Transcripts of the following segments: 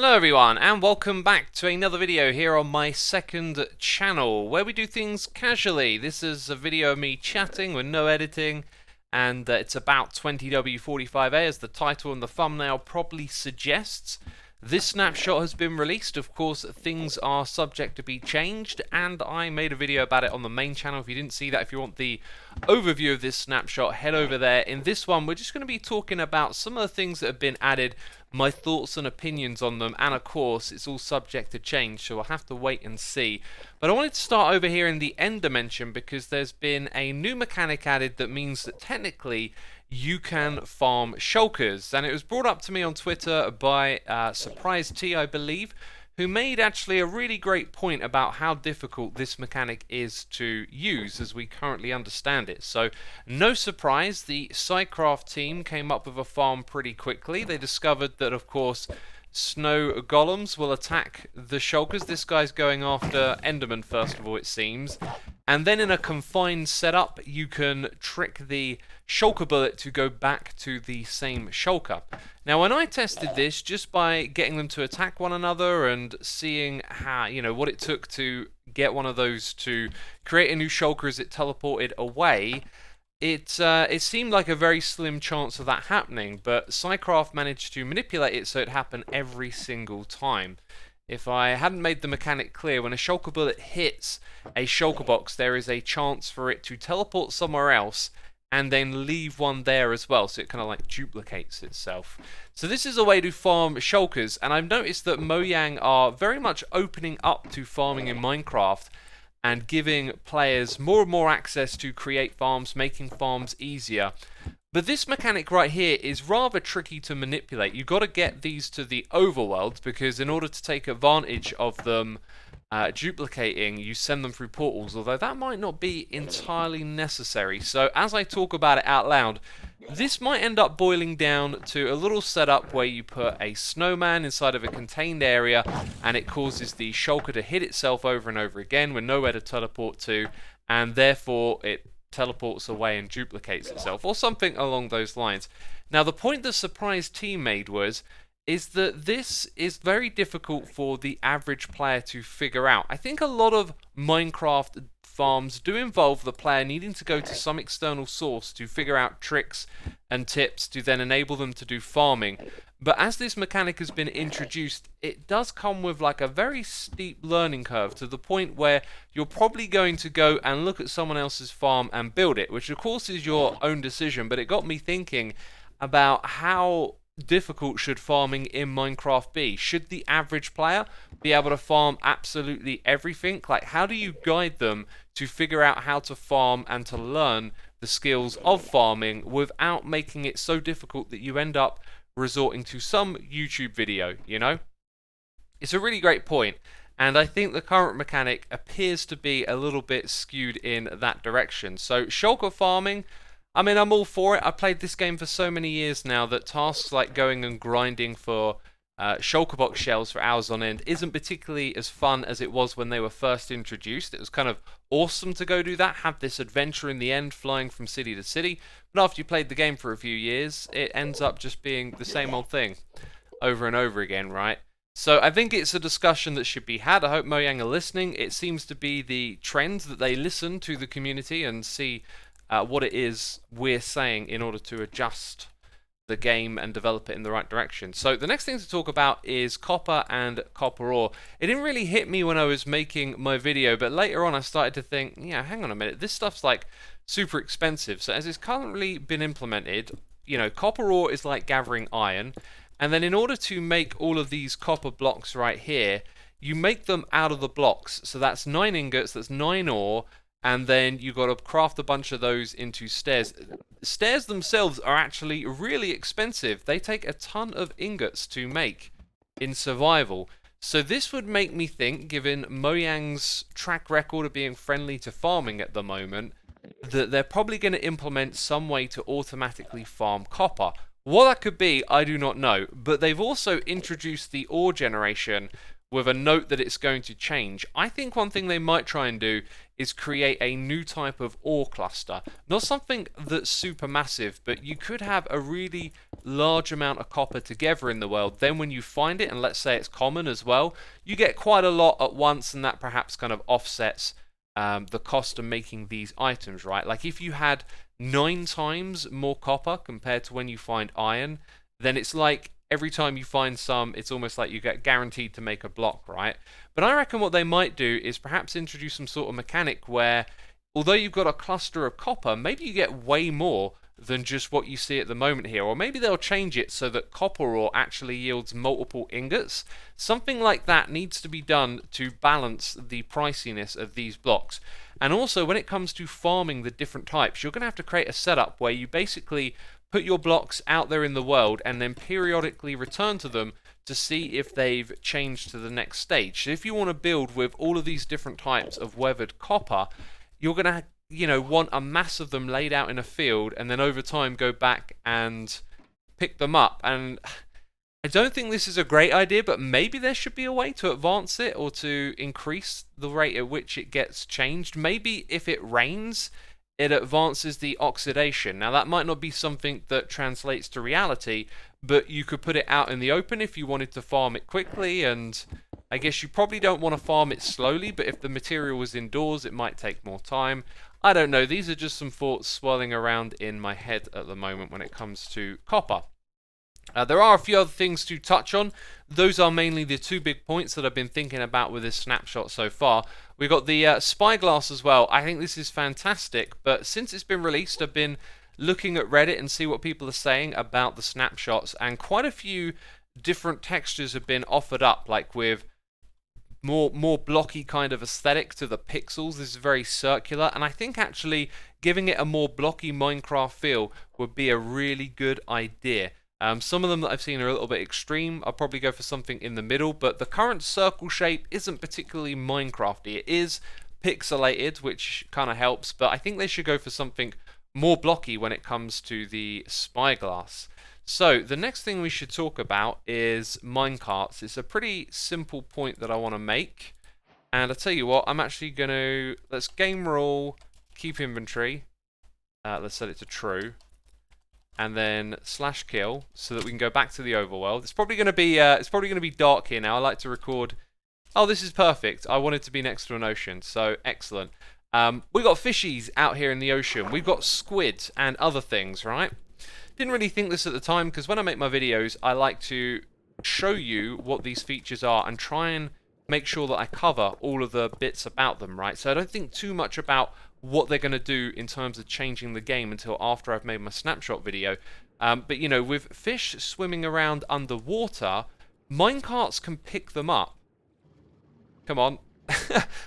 Hello everyone and welcome back to another video here on my second channel where we do things casually. This is a video of me chatting with no editing and it's about 20W45A as the title and the thumbnail probably suggests. This snapshot has been released. Of course, things are subject to be changed, and I made a video about it on the main channel. If you didn't see that, if you want the overview of this snapshot, head over there. In this one, we're just going to be talking about some of the things that have been added, my thoughts and opinions on them, and of course, it's all subject to change, so we'll have to wait and see. But I wanted to start over here in the end dimension because there's been a new mechanic added that means that technically you can farm shulkers, and it was brought up to me on Twitter by Surprise T, I believe, who made actually a really great point about how difficult this mechanic is to use as we currently understand it. So no surprise, the Psycraft team came up with a farm pretty quickly. They discovered that, of course, snow golems will attack the shulkers. This guy's going after Enderman first of all, it seems. And then in a confined setup, you can trick the shulker bullet to go back to the same shulker. Now, when I tested this, just by getting them to attack one another and seeing how, what it took to get one of those to create a new shulker as it teleported away, it seemed like a very slim chance of that happening, but Psycraft managed to manipulate it so it happened every single time. If I hadn't made the mechanic clear, when a shulker bullet hits a shulker box, there is a chance for it to teleport somewhere else and then leave one there as well, so it kind of like duplicates itself. So this is a way to farm shulkers, and I've noticed that Mojang are very much opening up to farming in Minecraft and giving players more and more access to create farms, making farms easier. But this mechanic right here is rather tricky to manipulate. You've got to get these to the overworld, because in order to take advantage of them duplicating, you send them through portals, although that might not be entirely necessary. So as I talk about it out loud, this might end up boiling down to a little setup where you put a snowman inside of a contained area and it causes the shulker to hit itself over and over again with nowhere to teleport to, and therefore it teleports away and duplicates itself, or something along those lines. Now, the point the Surprise team made is that this is very difficult for the average player to figure out. I think a lot of Minecraft farms do involve the player needing to go to some external source to figure out tricks and tips to then enable them to do farming. But as this mechanic has been introduced, it does come with like a very steep learning curve, to the point where you're probably going to go and look at someone else's farm and build it, which of course is your own decision, but it got me thinking about how difficult should farming in Minecraft be? Should the average player be able to farm absolutely everything? Like, how do you guide them to figure out how to farm and to learn the skills of farming without making it so difficult that you end up resorting to some YouTube video, It's a really great point, and I think the current mechanic appears to be a little bit skewed in that direction. So shulker farming, I mean, I'm all for it. I've played this game for so many years now that tasks like going and grinding for shulker box shells for hours on end isn't particularly as fun as it was when they were first introduced. It was kind of awesome to go do that, have this adventure in the end, flying from city to city. But after you played the game for a few years, it ends up just being the same old thing over and over again, right? So I think it's a discussion that should be had. I hope Mojang are listening. It seems to be the trend that they listen to the community and see what it is we're saying in order to adjust the game and develop it in the right direction. So the next thing to talk about is copper and copper ore. It didn't really hit me when I was making my video, but later on I started to think, yeah, hang on a minute, this stuff's like super expensive. So as it's currently been implemented, copper ore is like gathering iron, and then in order to make all of these copper blocks right here, you make them out of the blocks. So that's 9 ingots, that's 9 ore, and then you've got to craft a bunch of those into stairs. Stairs themselves are actually really expensive. They take a ton of ingots to make in survival. So this would make me think, given Mojang's track record of being friendly to farming at the moment, that they're probably going to implement some way to automatically farm copper. What that could be, I do not know, but they've also introduced the ore generation, with a note that it's going to change. I think one thing they might try and do is create a new type of ore cluster. Not something that's super massive, but you could have a really large amount of copper together in the world. Then when you find it, and let's say it's common as well, you get quite a lot at once, and that perhaps kind of offsets the cost of making these items, right? Like if you had 9 times more copper compared to when you find iron, then it's like every time you find some, it's almost like you get guaranteed to make a block, right? But I reckon what they might do is perhaps introduce some sort of mechanic where, although you've got a cluster of copper, maybe you get way more than just what you see at the moment here. Or maybe they'll change it so that copper ore actually yields multiple ingots. Something like that needs to be done to balance the priciness of these blocks. And also, when it comes to farming the different types, you're going to have to create a setup where you basically put your blocks out there in the world and then periodically return to them to see if they've changed to the next stage. So if you want to build with all of these different types of weathered copper, you're going to want a mass of them laid out in a field, and then over time go back and pick them up. And I don't think this is a great idea, but maybe there should be a way to advance it or to increase the rate at which it gets changed. Maybe if it rains, it advances the oxidation. Now that might not be something that translates to reality, but you could put it out in the open if you wanted to farm it quickly, and I guess you probably don't want to farm it slowly, but if the material was indoors, it might take more time. I don't know, these are just some thoughts swirling around in my head at the moment when it comes to copper. There are a few other things to touch on. Those are mainly the 2 big points that I've been thinking about with this snapshot so far. We've got the Spyglass as well. I think this is fantastic, but since it's been released, I've been looking at Reddit and see what people are saying about the snapshots, and quite a few different textures have been offered up, like with more blocky kind of aesthetic to the pixels. This is very circular, and I think actually giving it a more blocky Minecraft feel would be a really good idea. Some of them that I've seen are a little bit extreme. I'll probably go for something in the middle, but the current circle shape isn't particularly Minecrafty. It is pixelated, which kind of helps, but I think they should go for something more blocky when it comes to the Spyglass. So the next thing we should talk about is minecarts. It's a pretty simple point that I want to make, and I'll tell you what, I'm actually going to, let's game rule, keep inventory, let's set it to true, and then /kill so that we can go back to the overworld. It's probably going to be dark here now. I like to record. Oh, this is perfect. I want it to be next to an ocean, so excellent. We've got fishies out here in the ocean. We've got squid and other things, right? Didn't really think this at the time, because when I make my videos, I like to show you what these features are and try and make sure that I cover all of the bits about them, right? So I don't think too much about what they're going to do in terms of changing the game until after I've made my snapshot video. But with fish swimming around underwater, minecarts can pick them up. Come on.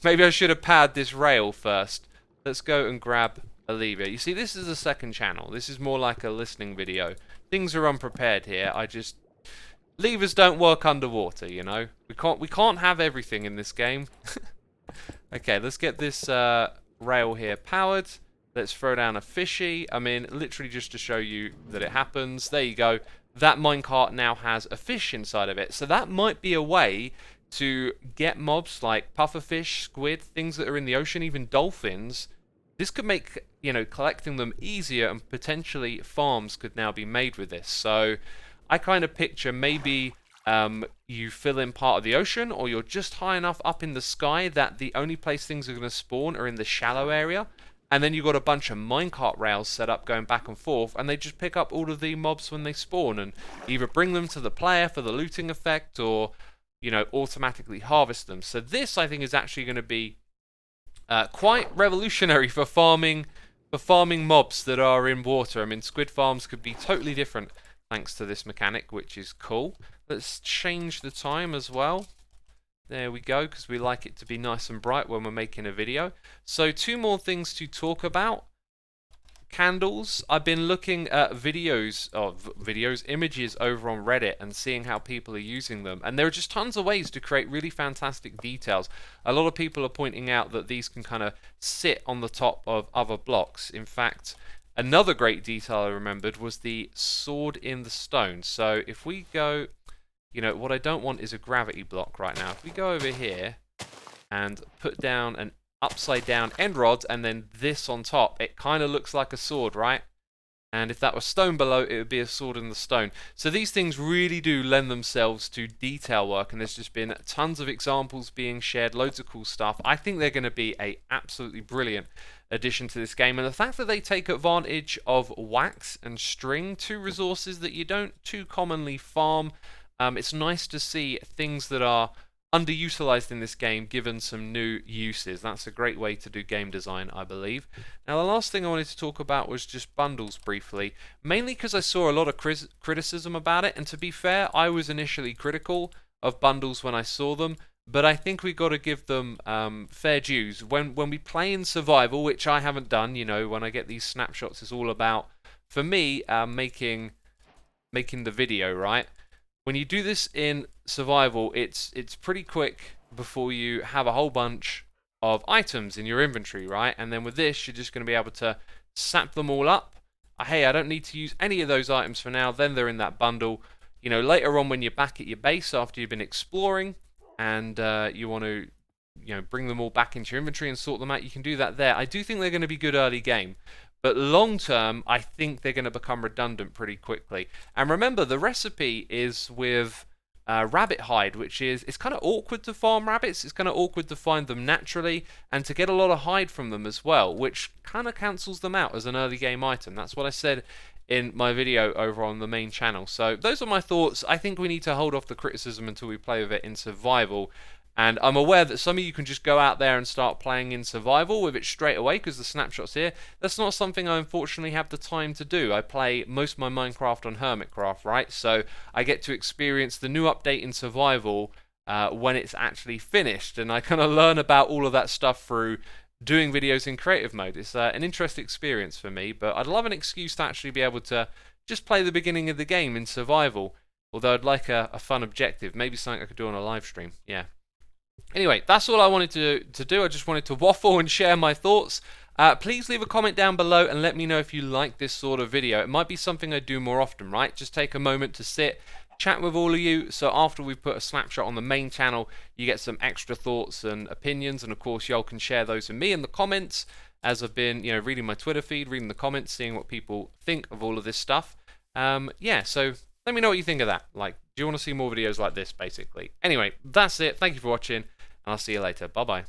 Maybe I should have paired this rail first. Let's go and grab a lever. You see, this is the second channel. This is more like a listening video. Things are unprepared here. Levers don't work underwater, We can't have everything in this game. Okay, let's get this rail here powered. Let's throw down a fishy. I mean, literally just to show you that it happens. There you go. That minecart now has a fish inside of it. So that might be a way to get mobs like pufferfish, squid, things that are in the ocean, even dolphins. This could make, collecting them easier, and potentially farms could now be made with this. So I kind of picture maybe you fill in part of the ocean, or you're just high enough up in the sky that the only place things are going to spawn are in the shallow area, and then you've got a bunch of minecart rails set up going back and forth, and they just pick up all of the mobs when they spawn and either bring them to the player for the looting effect, or automatically harvest them. So this, I think, is actually going to be quite revolutionary for farming mobs that are in water. I mean, squid farms could be totally different thanks to this mechanic, which is cool. Let's change the time as well. There we go, because we like it to be nice and bright when we're making a video. So 2 more things to talk about. Candles. I've been looking at images over on Reddit and seeing how people are using them, and there are just tons of ways to create really fantastic details. A lot of people are pointing out that these can kind of sit on the top of other blocks. In fact, another great detail I remembered was the sword in the stone. So if we go you know, what I don't want is a gravity block right now. If we go over here and put down an upside down end rod and then this on top, it kind of looks like a sword, right? And if that was stone below, it would be a sword in the stone. So these things really do lend themselves to detail work, and there's just been tons of examples being shared, loads of cool stuff. I think they're going to be a absolutely brilliant addition to this game, and the fact that they take advantage of wax and string, two resources that you don't too commonly farm, it's nice to see things that are underutilized in this game given some new uses. That's a great way to do game design, I believe. Now, the last thing I wanted to talk about was just bundles briefly, mainly because I saw a lot of criticism about it, and to be fair, I was initially critical of bundles when I saw them, but I think we got to give them fair dues. When we play in survival, which I haven't done, you know, when I get these snapshots, it's all about, for me, making the video, right? When you do this in survival, it's pretty quick before you have a whole bunch of items in your inventory, right? And then with this, you're just going to be able to sap them all up. Hey, I don't need to use any of those items for now. Then they're in that bundle. You know, later on when you're back at your base after you've been exploring and you want to, you know, bring them all back into your inventory and sort them out, you can do that there. I do think they're going to be good early game. But long term, I think they're going to become redundant pretty quickly. And remember, the recipe is with rabbit hide, which is, it's kind of awkward to farm rabbits. It's kind of awkward to find them naturally and to get a lot of hide from them as well, which kind of cancels them out as an early game item. That's what I said in my video over on the main channel. So those are my thoughts. I think we need to hold off the criticism until we play with it in survival. And I'm aware that some of you can just go out there and start playing in survival with it straight away because the snapshot's here. That's not something I unfortunately have the time to do. I play most of my Minecraft on Hermitcraft, right? So I get to experience the new update in survival when it's actually finished. And I kind of learn about all of that stuff through doing videos in creative mode. It's an interesting experience for me, but I'd love an excuse to actually be able to just play the beginning of the game in survival. Although I'd like a fun objective. Maybe something I could do on a live stream. Yeah. Anyway, that's all I wanted to do. I just wanted to waffle and share my thoughts. Please leave a comment down below and let me know if you like this sort of video. It might be something I do more often, right? Just take a moment to sit, chat with all of you. So after we put a snapshot on the main channel, you get some extra thoughts and opinions. And of course, y'all can share those with me in the comments as I've been, you know, reading my Twitter feed, reading the comments, seeing what people think of all of this stuff. Yeah, so let me know what you think of that. Like, do you want to see more videos like this, basically? Anyway, that's it. Thank you for watching, and I'll see you later. Bye-bye.